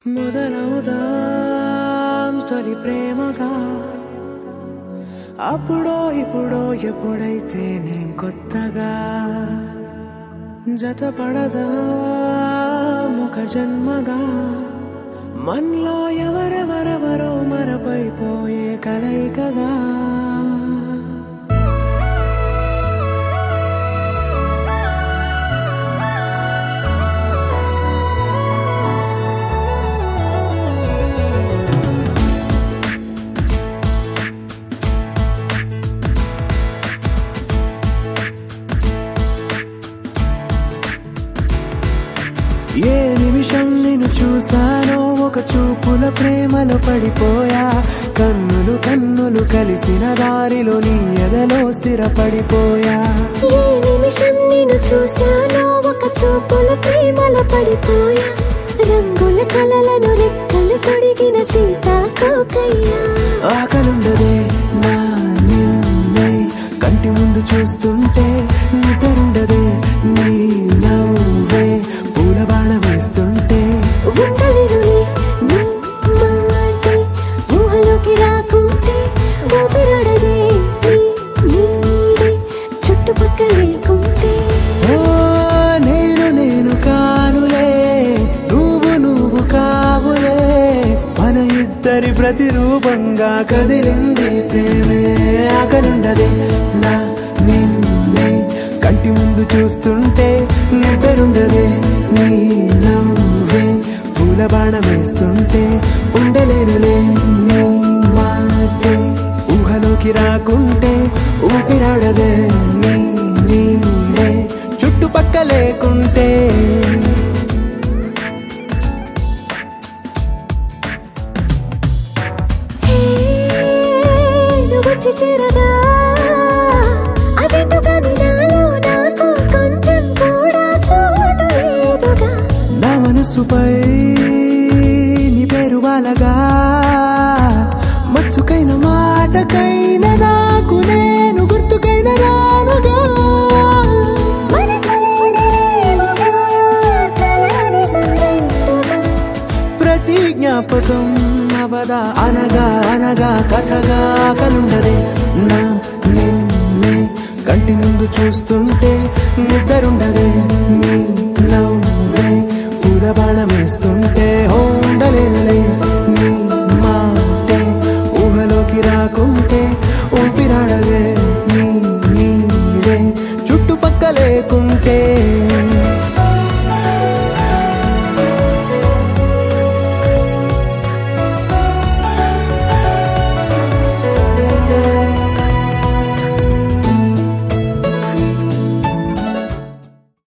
మొదలవుదాం తొలి ప్రేమగా అప్పుడో ఇప్పుడో ఎప్పుడైతే నేను కొత్తగా జతపడదా ముఖ జన్మగా మనలో ఎవరెవరెవరో మరపైపోయే కలయికగా ఏ నిమిషం నిన్ను చూసానో ఒక చూపుల ప్రేమలో పడిపోయా కన్నులు కన్నులు కలిసిన దారిలో నీ ఎదలో స్థిరపడిపోయా ఏ నిమిషం నిన్ను చూసానో ఒక చూపుల ప్రేమలో పడిపోయా రంగుల కలలను రెక్కలు తొడిగిన సీతాకోకయ్యా ఆకలుండదే నా నిన్నే కంటి ముందు చూస్తుంటే నిద్రుండదే నీ నవ్వే పూల బాణ వేస్తుంటే ఉండలేనులే నీ మాటే ఊహలోకి రాకుంటే ఊపిరాడదే నీ నీడే చుట్టుపక్కల లేకుంటే ఓ నేను కానులే నువ్వు కావులే మన ఇద్దరి ప్రతిరూపంగా కదిలింది ప్రేమే ఆకలుండదే నా నిన్నే కంటి ముందు చూస్తుంటే నిద్రుండదే నీ నవ్వే పూల బాణం వేస్తుంటే ఉండలేనులే నీ మాటే ఊహలోకి రాకుంటే ఊపిరాడదే నీ నీడే చుట్టుపక్క లేకుంటే వచ్చి చేరగా అదేంటో కానీ నాలో నాకు కొంచెం కూడా చోటు లేదుగా నా మనసుపై నీ పేరు వాలగా మచ్చుకైన మాటకైన నాకు నేను గుర్తుకైన రానుగా ప్రతి జ్ఞాపకం అవదా అనగా అనగా కథగా కలుండదే నా నిన్నే కంటి ముందు చూస్తుంటే నిద్రుండదే నీ నవ్వే పూల బాణం